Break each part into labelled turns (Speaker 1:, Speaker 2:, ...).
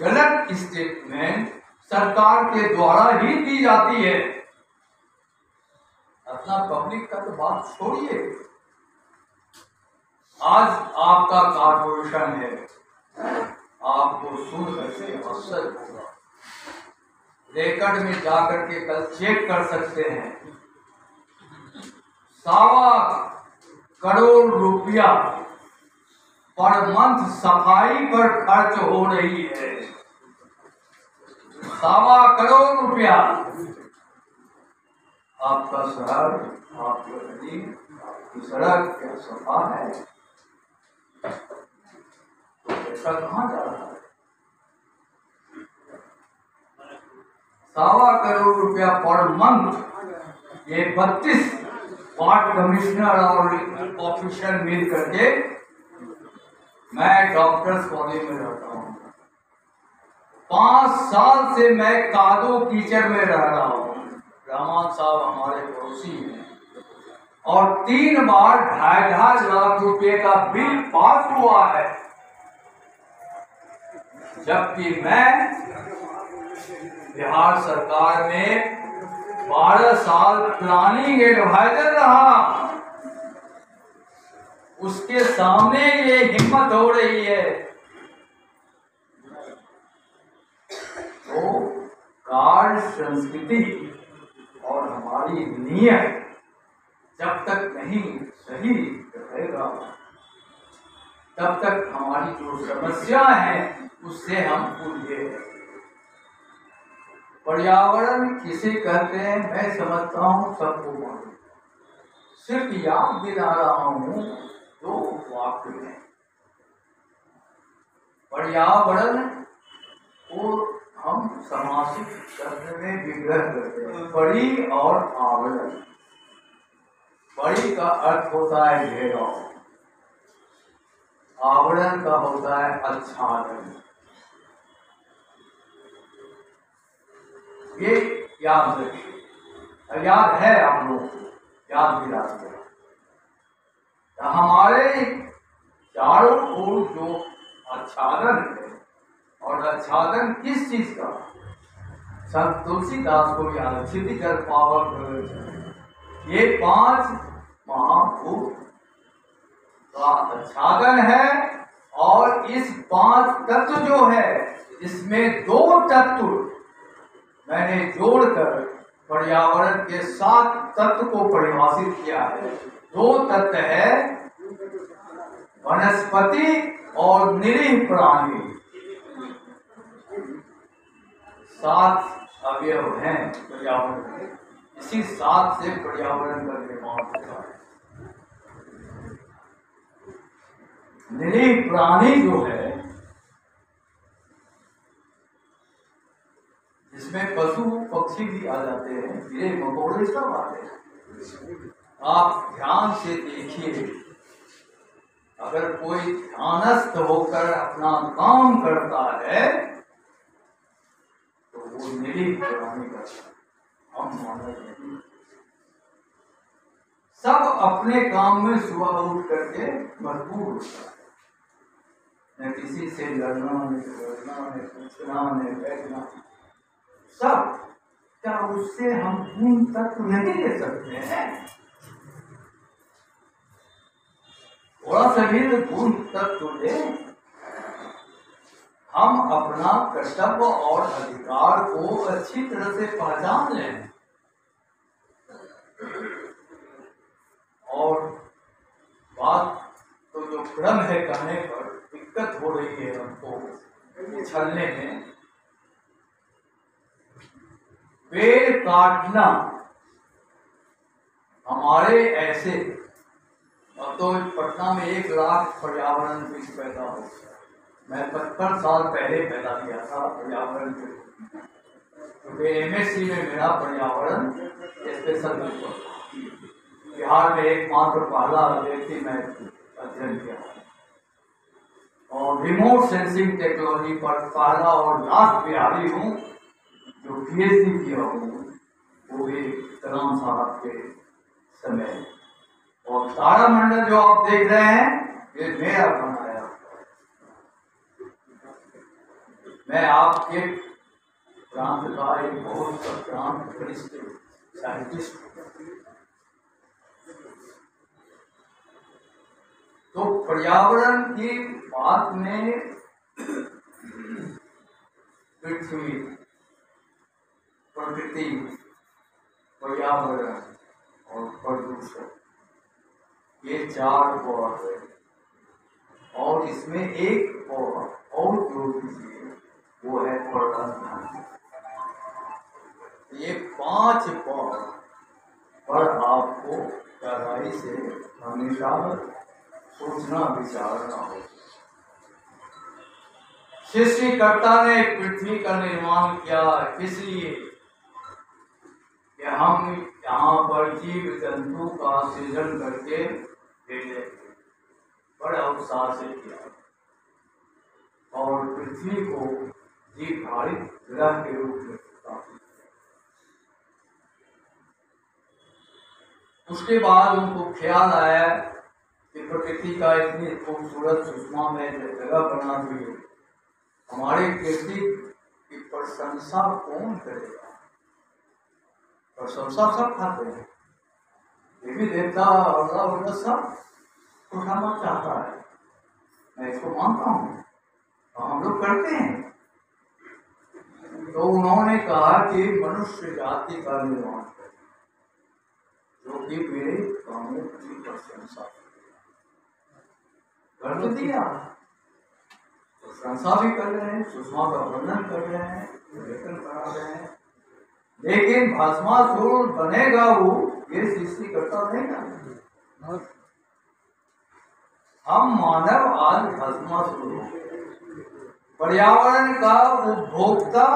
Speaker 1: गलत स्टेटमेंट सरकार के द्वारा ही दी जाती है। अपना पब्लिक का तो बात छोड़िए, आज आपका कॉर्पोरेशन है, आपको सुन करके आश्चर्य होगा। रिकॉर्ड में जाकर के कल चेक कर सकते हैं, 1.25 करोड़ रुपया पर मंथ सफाई पर खर्च हो रही है। 1.25 करोड़ रुपया। आपका सड़क, आपकी गली, आपकी सड़क क्या सफा है? तो पैसा कहाँ जा रहा है? 1.25 करोड़ रुपया पर मंथ। ये 32 वार्ड कमिश्नर और ऑफिसर मिल करके, मैं डॉक्टर्स कॉलेज में रहता हूँ, 5 साल से मैं कादो कीचड़ में रह रहा हूँ। रहमान साहब हमारे पड़ोसी हैं, और 3 बार 2.5 लाख रुपए का बिल पास हुआ है, जबकि मैं बिहार सरकार में 12 साल प्लानिंग एडवाइजर रहा। उसके सामने ये हिम्मत हो रही है। तो कार्य संस्कृति और हमारी नीयत जब तक नहीं सही रहेगा, तब तक हमारी जो समस्या है उससे हम उलझे। पर्यावरण किसे कहते हैं मैं समझता हूँ सबको मालूम, सिर्फ याद दिला रहा हूँ 2 वाक्य में। पर्यावरण को हम सामासिक शब्द में विग्रह करते हैं, परि और आवरण। परि का अर्थ होता है घेराव, आवरण का होता है आच्छादन। ये याद रखिए, याद है आप लोग को, याद दिला दिया। हमारे चारों ओर जो आच्छादन है, और आच्छादन किस चीज का? संत तुलसीदास को याद, क्षिति जल पावक, ये 5 महाभूत का आच्छादन है। और इस 5 तत्व जो है, इसमें 2 तत्व मैंने जोड़कर पर्यावरण के 7 तत्व को परिभाषित किया है। 2 तत्व है वनस्पति और निरीह प्राणी, 7 अवयव हैं पर्यावरण के। इसी 7 से पर्यावरण का निर्माण होता है। निरीह प्राणी जो है, जिसमें पशु पक्षी भी आ जाते हैं, कीड़े मकोड़े सब आते हैं। आप ध्यान से देखिए, अगर कोई ध्यानस्थ होकर अपना काम करता है तो वो निरीह प्राणी करता है, हम मानव नहीं। सब अपने काम में सुबह उठ करके मजबूर होता है, न किसी से लड़ना, न झगड़ना, न पूछना, न बैठना, सब। क्या उससे हम गुण तत्व नहीं ले सकते हैं? थोड़ा सा भी गुण तत्व ले। हम अपना कर्तव्य और अधिकार को अच्छी तरह से पहचान लें। और बात तो जो क्रम है कहने पर दिक्कत हो रही है हमको छलने में। पेड़ काटना हमारे ऐसे, अब तो पटना में 1 लाख पर्यावरण वृक्ष पैदा हो गया। मैं 55 साल पहले पैदा किया था पर्यावरण के, क्योंकि MSc में मेरा पर्यावरण स्पेशल बिहार में एकमात्र पहला व्यक्ति मैं अध्ययन किया, और रिमोट सेंसिंग टेक्नोलॉजी पर पहला और लास्ट बिहारी हूँ जो PhD किया हूँ, वो भी कलाम साहब के समय। और तारामंडल जो आप देख रहे हैं, ये मेरा बनाया। मैं आपके प्रांत का एक बहुत प्रख्यात वरिष्ठ साइंटिस्ट हूँ। तो पर्यावरण की बात में पृथ्वी, प्रकृति, पर्यावरण और प्रदूषण, ये चार पौध है। और इसमें एक पौध और जोड़ दीजिए, वो है पर्यावरण। ये 5 पौध पर आपको गहराई से हमेशा सोचना विचारना हो। सृष्टिकर्ता ने पृथ्वी का निर्माण किया किस लिए? कि हम यहाँ पर जीव जंतु का सृजन करके भेजे, बड़े उत्साह से किया और पृथ्वी को जीवधारित ग्रह के रूप में स्थापित। उसके बाद उनको ख्याल आया कि प्रकृति का इतनी खूबसूरत सुषमा में जगह बना दी, हमारे कृषि की प्रशंसा कौन करेगा? प्रशंसा सब खाते हैं, देवी देवता और सब उठाना चाहता है, मैं इसको मानता हूँ, तो हम लोग करते हैं। तो उन्होंने कहा कि मनुष्य जाति का निर्माण करें, जो कि मेरे कामों की प्रशंसा कर तो दिया, प्रशंसा भी कर रहे हैं, सुषमा का वर्णन कर रहे हैं, लेखन करा रहे हैं, लेकिन भस्मासुर बनेगा वो, ये सृष्टिकर्ता नहीं ना। हम मानव आज भस्मासुर हो, पर्यावरण का उपभोक्ता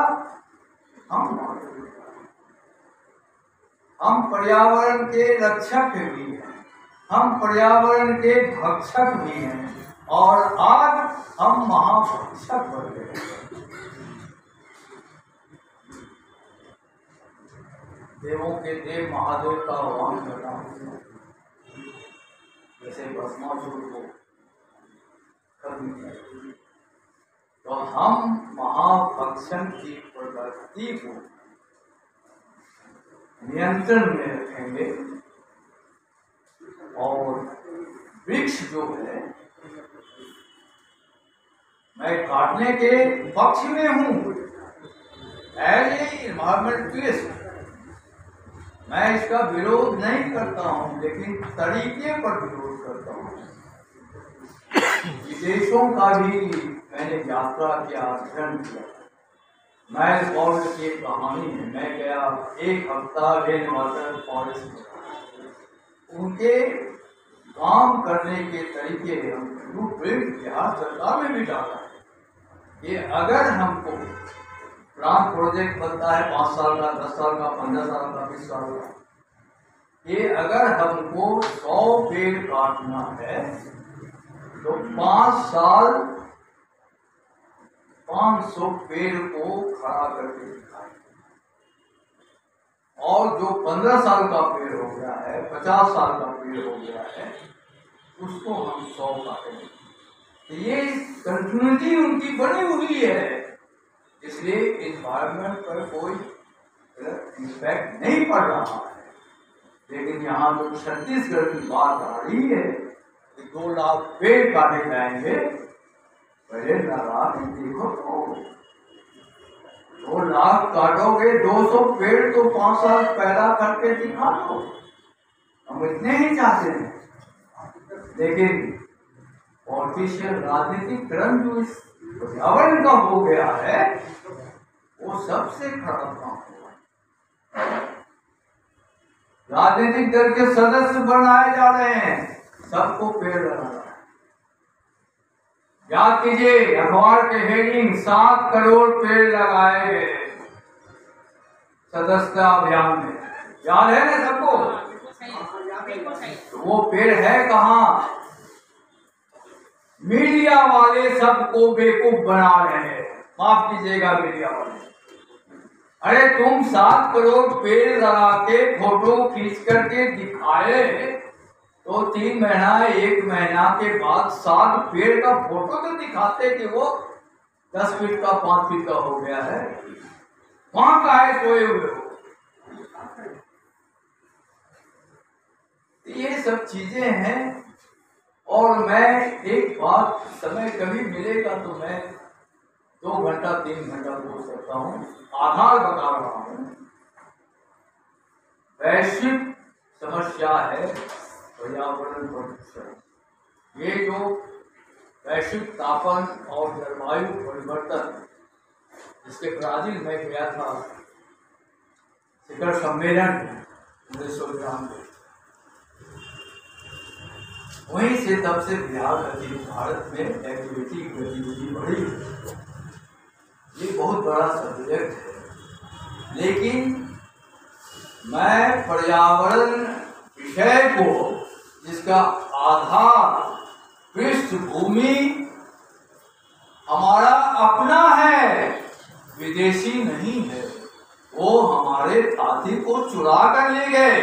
Speaker 1: हम मानव, हम पर्यावरण के रक्षक भी हैं, हम पर्यावरण के भक्षक भी हैं, और आज हम महाभक्षक बन गए। देवों के देव महादेव का आह्वान करना, जैसे भस्मासुर को खत्म किया, तो हम महाभक्षण की प्रवृत्ति को नियंत्रण में रखेंगे। और वृक्ष जो है, मैं काटने के पक्ष में हूँ, एज ए इन्वायरमेंटलिस्ट मैं इसका विरोध नहीं करता हूँ, लेकिन तरीके पर विरोध करता हूँ। विदेशों का भी मैंने यात्रा किया, अध्ययन किया। मैं फॉरेस्ट की एक कहानी है, मैं गया 1 हफ्ता रेन वाटर फॉरेस्ट में, उनके काम करने के तरीके हम ब्लूप्रिंट बिहार सरकार में भी डाला है कि अगर हमको प्लान प्रोजेक्ट बनता है 5 साल का, 10 साल का, 15 साल का, 20 साल का, ये अगर हमको 100 पेड़ काटना है तो 5 साल 500 पेड़ को खड़ा करके दिखाएं, और जो 15 साल का पेड़ हो गया है, 50 साल का पेड़ हो गया है, उसको हम 100 काटेंगे। तो ये कंटिन्यूटी उनकी बनी हुई है, इसलिए इन्वायरमेंट पर कोई इम्पैक्ट नहीं पड़ रहा है। लेकिन यहाँ जो छत्तीसगढ़ की बात आ रही है कि 2 लाख पेड़ काटे जाएंगे, पहले लगा देखो तो 2 लाख काटोगे, 200 पेड़ तो 5 साल पैदा करके दिखा दो, हम इतने ही चाहते हैं। लेकिन ऑफिशियल राजनीतिक क्रम जो इस पर्यावरण का हो गया है, वो सबसे खराब काम हुआ। राजनीतिक दल के सदस्य बनाए जा रहे हैं, सबको पेड़ लगाना है। याद कीजिए, अखबार के हेडिंग 7 करोड़ पेड़ लगाए गए सदस्यता अभियान में, याद है ना सबको? तो वो पेड़ है कहाँ? मीडिया वाले सबको बेवकूफ बना रहे हैं, माफ कीजिएगा मीडिया वाले। अरे तुम 7 करोड़ पेड़ लगा के फोटो खींच करके दिखाए तो 3 महीना 1 महीना के बाद 7 पेड़ का फोटो तो दिखाते कि वो 10 फीट का 5 फीट का हो गया है, वहां का है सोए हुए हो। ये सब चीजें हैं। और मैं एक बात, समय कभी मिलेगा तो मैं 2 घंटा 3 घंटा बोल सकता हूँ, आधार बता रहा हूँ। वैश्विक समस्या है पर्यावरण प्रदूषण। ये जो वैश्विक तापन और जलवायु परिवर्तन, जिसके ब्राजील में गया था शिखर सम्मेलन 1993, वहीं से तब से भारत में एक्टिविटी गतिविधि बढ़ी। ये बहुत बड़ा सब्जेक्ट है, लेकिन मैं पर्यावरण विषय को, जिसका आधार पृष्ठभूमि हमारा अपना है, विदेशी नहीं है, वो हमारे साथी को चुरा कर ले गए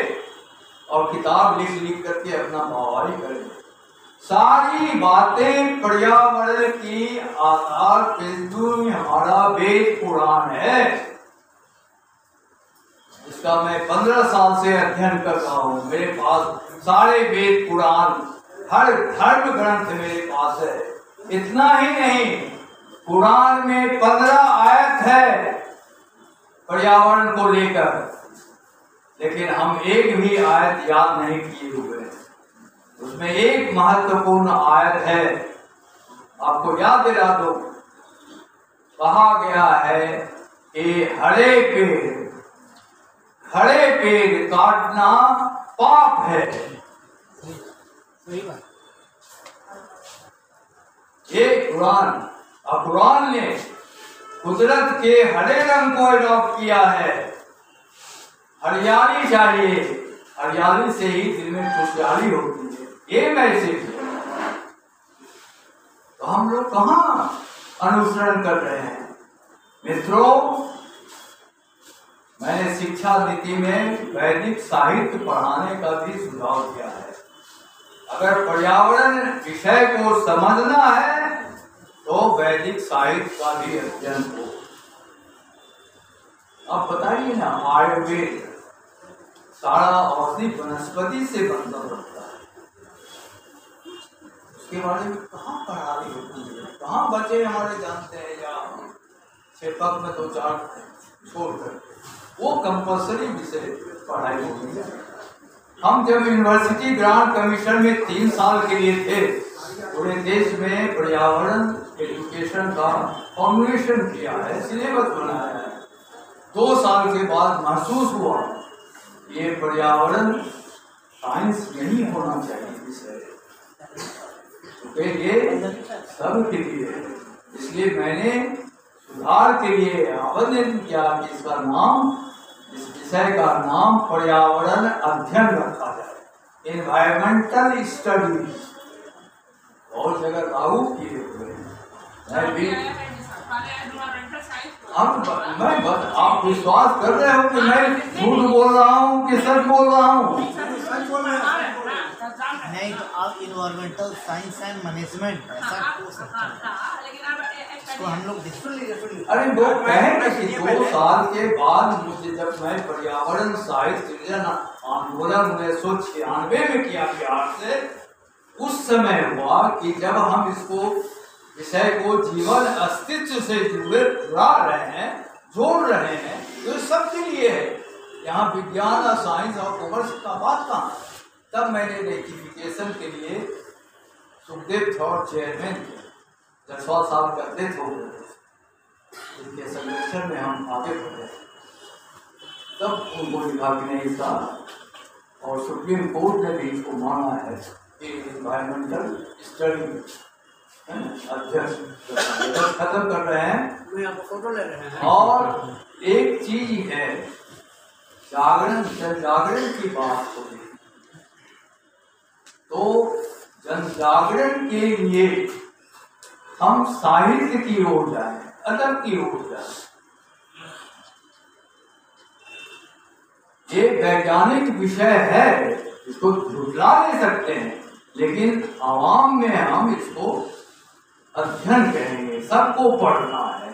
Speaker 1: और किताब लिख लिख करके अपना बवाली करें। सारी बातें पर्यावरण की आधार पृष्ठभूमि हमारा वेद पुराण है, जिसका मैं 15 साल से अध्ययन कर रहा हूँ। मेरे पास सारे वेद पुराण, हर धर्म ग्रंथ मेरे पास है। इतना ही नहीं, कुरान में 15 आयत है पर्यावरण को लेकर, लेकिन हम एक भी आयत याद नहीं किए हुए हैं। उसमें एक महत्वपूर्ण आयत है, आपको याद दिला दो। कहा गया है कि हरे पेड़ काटना पाप है। ये कुरान ने कुदरत के हरे रंग को अडॉप्ट किया है। हरियाली चाहिए, हरियाली से ही दिल में खुशहाली होती है, ये मैसेज है। तो हम लोग कहाँ अनुसरण कर रहे हैं मित्रों? मैंने शिक्षा नीति में वैदिक साहित्य पढ़ाने का भी सुझाव दिया है। अगर पर्यावरण विषय को समझना है तो वैदिक साहित्य का भी अध्ययन हो। अब बताइए ना, आयुर्वेद सारा औषधि वनस्पति से बनता है, उसके बारे में कहाँ पढ़ाई होती है? कहाँ बच्चे हमारे जानते हैं? या छेपक में 2-4 छोड़ कर वो कंपल्सरी विषय पढ़ाई होती है। हम जब यूनिवर्सिटी ग्रांट कमीशन में 3 साल के लिए थे, पूरे देश में पर्यावरण एजुकेशन का फॉर्मुलेशन किया है, सिलेबस बनाया है। 2 साल के बाद महसूस हुआ ये पर्यावरण साइंस नहीं होना चाहिए विषय, क्योंकि ये सब के लिए है। इसलिए मैंने सुधार के लिए आवेदन किया कि इसका नाम, इस विषय का नाम पर्यावरण अध्ययन रखा जाए, एनवायरमेंटल स्टडीज। और जगह लागू किए हुए हैं। आप विश्वास कर रहे हो कि मैं झूठ बोल रहा हूँ कि सच बोल रहा हूँ?
Speaker 2: नहीं तो आप इन्वायरमेंटल साइंस एंड मैनेजमेंट ऐसा हो सकता है, इसको हम लोग
Speaker 1: अरे वो कहेंगे कि 2 साल के बाद मुझे, जब मैं पर्यावरण साहित्य सृजन आंदोलन 1996 में किया बिहार से, उस समय हुआ कि जब हम इसको विषय को जीवन अस्तित्व से जुड़ा रहे हैं, जोड़ रहे हैं, तो सबके लिए है। यहाँ विज्ञान और साइंस और कॉमर्स का बात कहाँ? तब मैंने रेक्टिफिकेशन के लिए सुखदेव थे और चेयरमैन थे, 10 साल का डेथ हो गए, इसके संरक्षण में हम आगे बढ़े। तब उनको लिखा कि नहीं था, और सुप्रीम कोर्ट ने भी इसको माना है कि इन्वायरमेंटल स्टडी अध्ययन खत्म कर रहे हैं।
Speaker 2: फोटो ले रहे हैं।
Speaker 1: और एक चीज है, जन जागरण की बात होगी तो जन जागरण के लिए हम साहित्य की ओर जाएं, अदब की ओर जाएं। ये वैज्ञानिक विषय है, इसको झुठला नहीं सकते हैं, लेकिन आवाम में हम इसको अध्ययन कहेंगे, सबको पढ़ना है,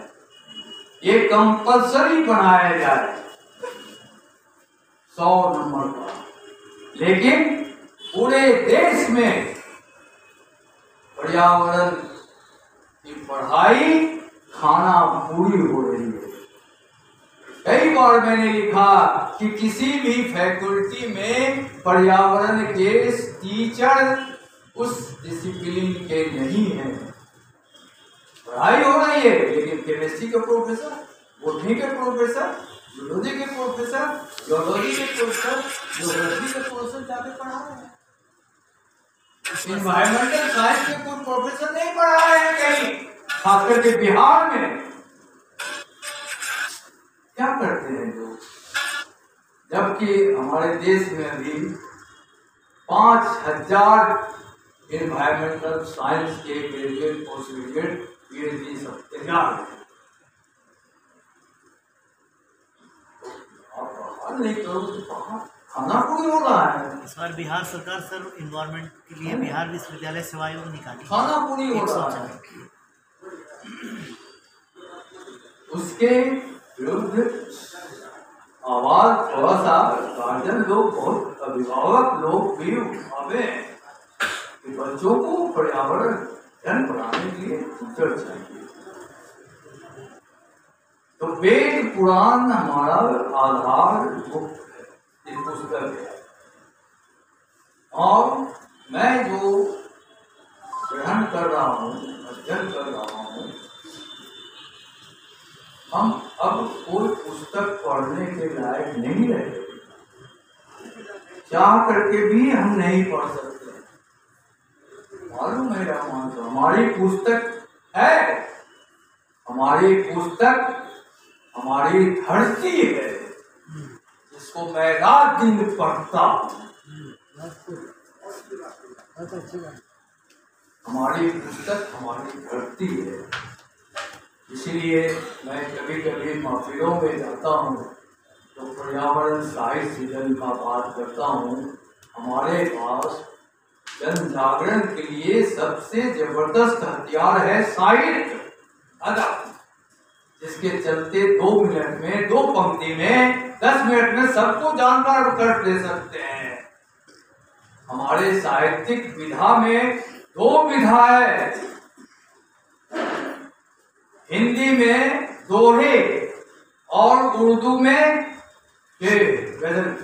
Speaker 1: ये कंपल्सरी बनाया जाए 100 नंबर का। लेकिन पूरे देश में पर्यावरण की पढ़ाई खाना पूरी हो रही है। कई बार मैंने लिखा कि किसी भी फैकल्टी में पर्यावरण के टीचर उस डिसिप्लिन के नहीं है। पढ़ाई हो रही है लेकिन केमिस्ट्री के प्रोफेसर, बॉटनी के प्रोफेसर, जूलॉजी के प्रोफेसर, जियोलॉजी के प्रोफेसर, ज्योग्राफी के प्रोफेसर जाके पढ़ा रहे हैं। एनवायरमेंटल साइंस के कोई प्रोफेसर नहीं पढ़ा रहे हैं कहीं, खासकर के बिहार में। क्या करते हैं लोग, जबकि हमारे देश में अभी 5000 एनवायरमेंटल साइंस के ग्रेजुएट, पोस्ट ग्रेजुएट, पीएचडी सब तैयार है। नहीं करो तो खाना पूरी हो रहा है।
Speaker 2: इस बार बिहार सरकार सर इन्वायरमेंट के लिए बिहार विश्वविद्यालय सेवा आयोग निकाली,
Speaker 1: खाना पूरी हो रहा है। उसके विरुद्ध आवाज थोड़ा सा गार्जियन लोग, बहुत अभिभावक लोग भी उठावे कि बच्चों को पर्यावरण जन पढ़ाने के लिए टीचर चाहिए। तो वेद पुराण हमारा आधार पुस्तक है, और मैं जो ग्रहण कर रहा हूँ, अध्ययन कर रहा हूँ, हम अब कोई पुस्तक पढ़ने के लायक नहीं रहे। चाह करके भी हम नहीं पढ़ सकते। मालूम है रामान, हमारी पुस्तक है, हमारी पुस्तक हमारी धरती है, जिसको मैं रात दिन पढ़ता हूँ। हमारी पुस्तक हमारी धरती है। इसलिए मैं कभी कभी महफिलों में जाता हूँ तो पर्यावरण साहित्य सृजन का बात करता हूँ। हमारे पास जन जागरण के लिए सबसे जबरदस्त हथियार है साहित्य, अदब, जिसके चलते 2 मिनट में, 2 पंक्ति में, 10 मिनट में सबको जानकार कर दे सकते हैं। हमारे साहित्यिक विधा में 2 विधा है। हिंदी में दोहे और उर्दू में गजल।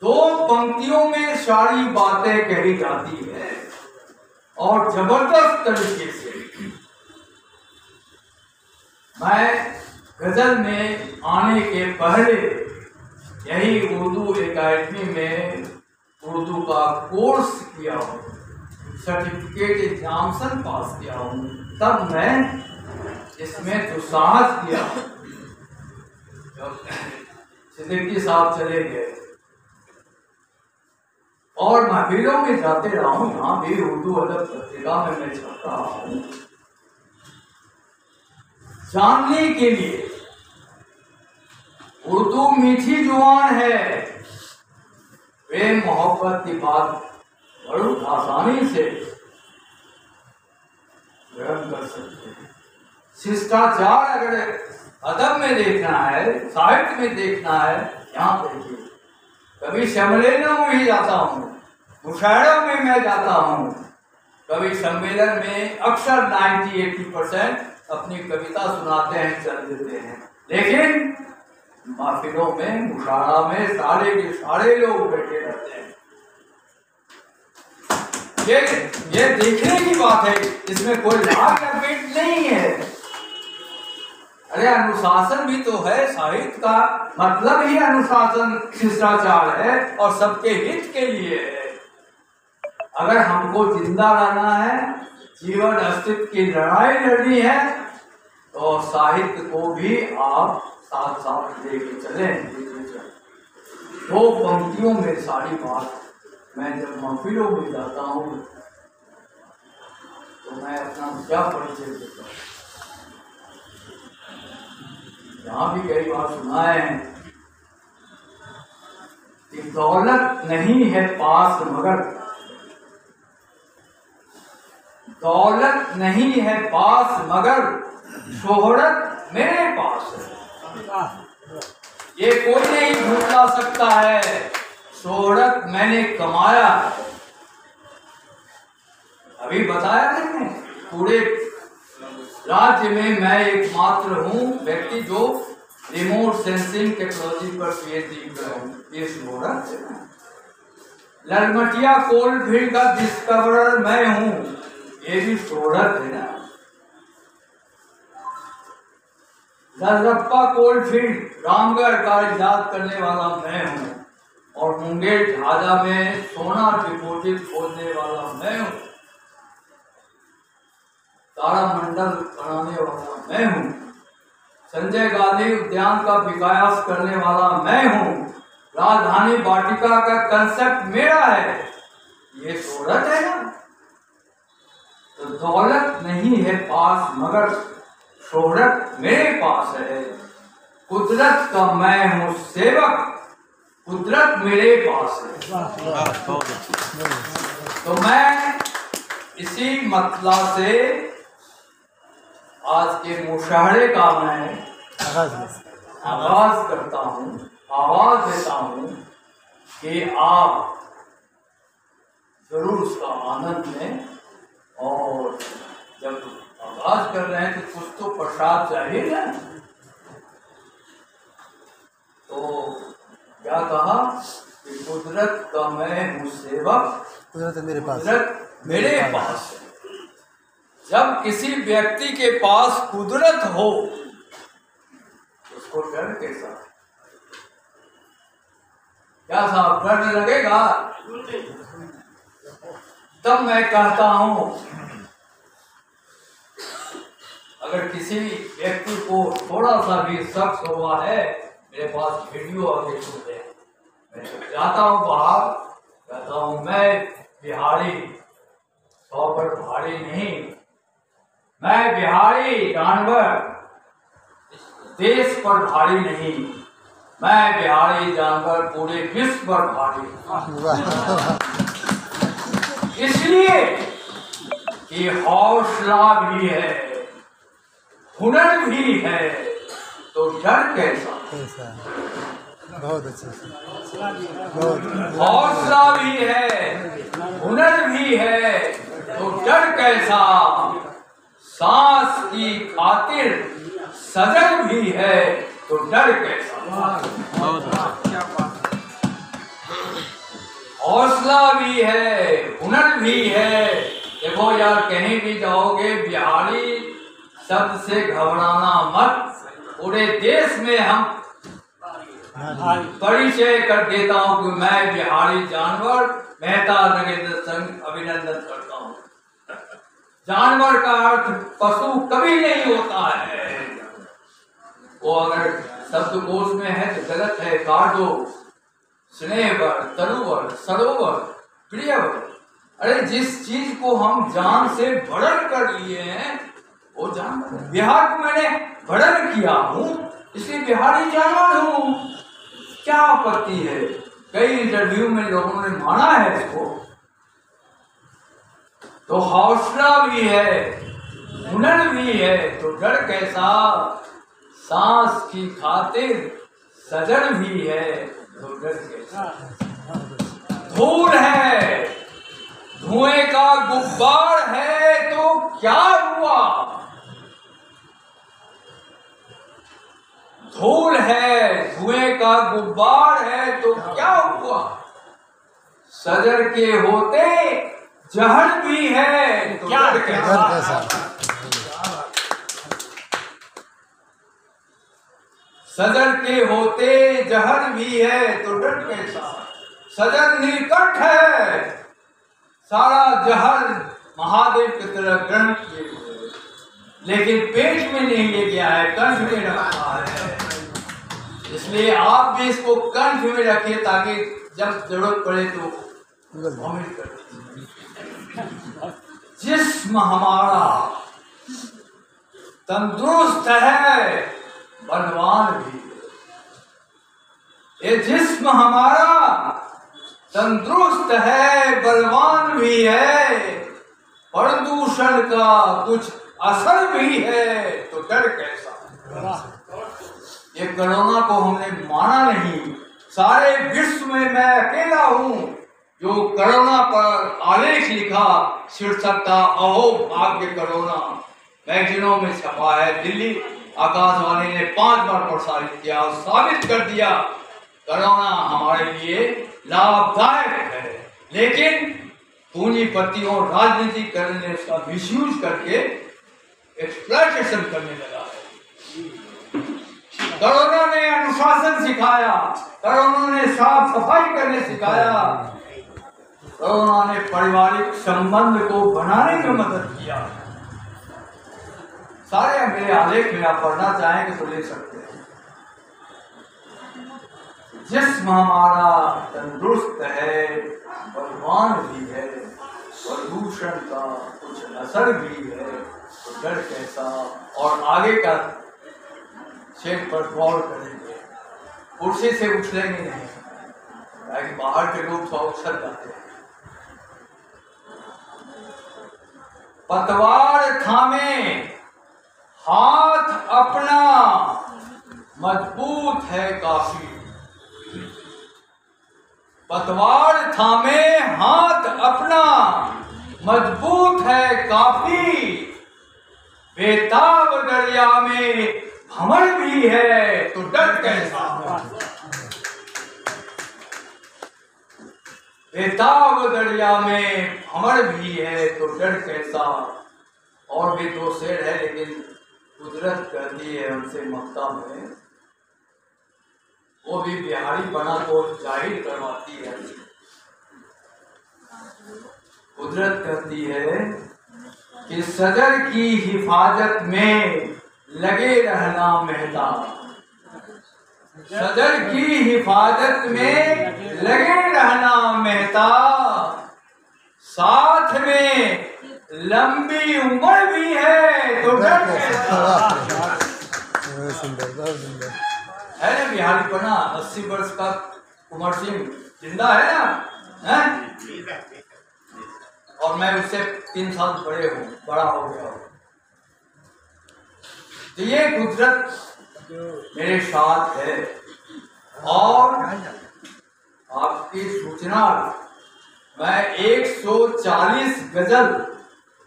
Speaker 1: 2 पंक्तियों में सारी बातें कही जाती है और जबरदस्त तरीके से। मैं गजल में आने के पहले यही उर्दू एकेडमी में उर्दू का कोर्स किया हूँ, सर्टिफिकेट एग्जामिनेशन पास किया हूँ। तब मैं इसमें दुस्साहस किया। सिद्दीकी साहब चले गए और महफिलों में जाते रहा हूँ। यहाँ भी उर्दू अदब पत्रिका में मैं छपता हूँ, जानने के लिए। उर्दू मीठी जुबान है, प्रेम मोहब्बत की बात बड़ी आसानी से ग्रहण कर सकते हैं। शिष्टाचार अगर अदब में देखना है, साहित्य में देखना है, यहाँ देखिए। कभी सम्मेलनों में ही जाता हूँ, मुशायरों में मैं जाता हूँ, कभी सम्मेलन में अक्सर 90-80% अपनी कविता सुनाते हैं, चल देते हैं। लेकिन महफिलों में, मुशायरा में सारे के सारे लोग बैठे रहते हैं। ये देखने की बात है, इसमें कोई लाभ या पेट नहीं है। अरे अनुशासन भी तो है, साहित्य का मतलब ही अनुशासन, शिष्टाचार है और सबके हित के लिए है। अगर हमको जिंदा रहना है, जीवन अस्तित्व की लड़ाई लड़नी है, तो साहित्य को भी आप साथ साथ लेके चलें। 2 पंक्तियों में सारी बात। मैं जब महफिलों में जाता हूँ तो मैं अपना क्या परिचय देता हूँ। यहाँ भी कई बार सुना है कि दौलत नहीं है पास मगर दौलत नहीं है पास मगर शोहरत मेरे पास है। ये कोई नहीं भूला सकता है, शोहरत मैंने कमाया है। अभी बताया मैंने, पूरे राज्य में मैं एकमात्र हूँ व्यक्ति जो रिमोट सेंसिंग टेक्नोलॉजी पर पीएचडी कर रहा हूँ। ये शोहरत है ना। ललमटिया कोलफील्ड का डिस्कवरर मैं हूँ, ये भी शोहरत है ना। ललरप्पा कोलफील्ड रामगढ़ का इजाद करने वाला मैं हूँ, और मुंगेर झाझा में सोना डिपोजिट खोदने वाला मैं हूँ। तारामंडल बनाने वाला मैं हूँ। संजय गांधी उद्यान का विकास करने वाला मैं हूँ। राजधानी वाटिका का कंसेप्ट मेरा है। ये शोहरत है ना। तो दौलत नहीं है पास मगर शोहरत मेरे पास है। कुदरत का मैं हूँ सेवक, कुदरत मेरे पास है। तो मैं इसी मतलब से आज के मुशाहरे का मैं आगाज करता हूँ, आवाज देता हूँ कि आप जरूर उसका आनंद लें। और जब आगाज कर रहे हैं तो कुछ तो प्रसाद चाहिए ना। तो क्या कहा कि कुदरत का मैं हूँ सेवक,
Speaker 2: कुदरत मेरे पास,
Speaker 1: कुदरत मेरे पास है। जब किसी व्यक्ति के पास कुदरत हो उसको डर कैसा? क्या साहब डर लगेगा? तब मैं कहता हूं, अगर किसी व्यक्ति को थोड़ा सा भी शक हुआ है, मेरे पास वीडियो आगे छूटे, मैं जाता हूं बाहर, कहता हूं मैं बिहारी 100 पर भारी नहीं, मैं बिहारी जानवर देश पर भारी नहीं, मैं बिहारी जानवर पूरे विश्व पर भारी। इसलिए कि हौसला भी है, हुनर भी है, तो डर कैसा?
Speaker 2: बहुत अच्छा।
Speaker 1: हौसला भी है, हुनर भी है, तो डर कैसा? सांस की खातिर सजग भी है, तो डर कैसा? हौसला भी है, हुनर भी है। देखो यार, कहीं भी जाओगे बिहारी शब्द से घबराना मत। पूरे देश में हम परिचय कर देता हूँ कि मैं बिहारी जानवर मेहता नगेंद्र संघ अभिनंदन करता हूँ। जानवर का अर्थ पशु कभी नहीं होता है। वो अगर शब्दकोश में है तो गलत है, काट दो। स्नेहवर, तरुवर, सरोवर, प्रियवर। अरे जिस चीज को हम जान से बढ़न कर लिए हैं वो जानवर है। बिहार को मैंने बढ़न किया हूँ इसलिए बिहारी जानवर हूँ। क्या आपत्ति है? कई इंटरव्यू में लोगों ने माना है इसको। तो हौसला भी है, हुनर भी है, तो डर कैसा? सांस की खातिर सजन भी है, तो डर कैसा? धूल है, धुएं का गुब्बार है, तो क्या हुआ? धूल है, धुएं का गुब्बार है, तो क्या हुआ? सजर के होते जहर भी है, तो डर कैसा? सजर के होते जहर भी है, तो डर कैसा? सजर निकट है, सारा जहर महादेव की तरह ग्रहण किए हुए, लेकिन पेट में नहीं ले गया है, कंठ में रखा है। इसलिए आप भी इसको कंठ में रखिए ताकि जब जरूरत पड़े तो वॉमिट कर। जिस्म हमारा तंदुरुस्त है, बलवान भी है। ये जिस्म हमारा तंदुरुस्त है, बलवान भी है, प्रदूषण का कुछ असर भी है तो डर कैसा। ये कोरोना को हमने माना नहीं, सारे विश्व में मैं अकेला हूं जो कोरोना पर आलेख लिखा, शीर्षक था अहो भाग्य कोरोना, मैगजीनों में छपा है। दिल्ली आकाशवाणी ने 5 बार प्रसारित किया और साबित कर दिया कोरोना हमारे लिए लाभदायक है, लेकिन पूंजीपतियों राजनीति करने उसका मिसयूज करके एक्सप्लॉयटेशन करने लगा है। कोरोना ने अनुशासन सिखाया, कोरोना ने साफ सफाई करने सिखाया, कोरोना ने पारिवारिक संबंध को बनाने में मदद किया। सारे मेरे आलेख में आप पढ़ना चाहेंगे तो ले सकते हैं। जिस्म हमारा तंदुरुस्त है, बलवान भी है, प्रदूषण का कुछ असर भी है तो डर कैसा। और आगे का शेर पर गौर करेंगे, कुर्सी से उछलेंगे नहीं, ताकि बाहर के लोग थोड़ा उछल जाते हैं। पतवार थामे हाथ अपना मजबूत है काफी, पतवार थामे हाथ अपना मजबूत है काफी, बेताब दरिया में भंवर भी है तो डर कैसा। बेताब दरिया में भंवर भी है तो डर कैसा। और भी 2 शेर है, लेकिन कुदरत कहती है हमसे मक्ता में, वो भी बिहारी बना को जाहिर करवाती है। कुदरत कहती है कि सदर की हिफाजत में लगे रहना मेहता, सदर की हिफाजत में लगे रहना मेहता, साथ में लंबी उम्र भी है तो डर कैसा। है ना बिहारी पना, 80 वर्ष का कुंवर सिंह जिंदा है ना, है? और मैं उससे 3 साल बड़ा हो गया हूँ। तो ये कुदरत मेरे साथ है। और आपकी सूचना, मैं 140 गजल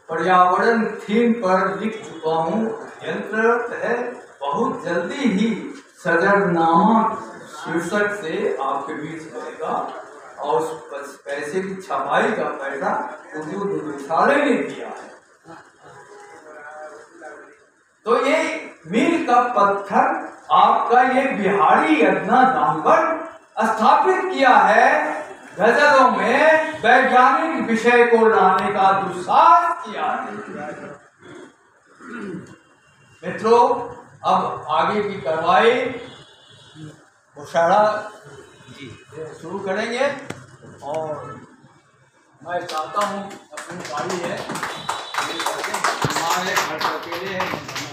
Speaker 1: पर्यावरण थीम पर लिख चुका हूँ। यंत्र है, बहुत जल्दी ही सजरनामा शीर्षक से आपके बीच रहेगा। और उस पैसे की छपाई का पैसा उर्दू निदेशालय ने दिया है। तो ये मील का पत्थर आपका ये बिहारी अदना जानवर स्थापित किया है, गजलों में वैज्ञानिक विषय को लाने का दुस्साहस किया है। मित्रों, अब आगे की कार्रवाई मुशायरा शुरू करेंगे। और मैं चाहता हूँ, अपनी बारी है, हमारे घर अकेले हैं।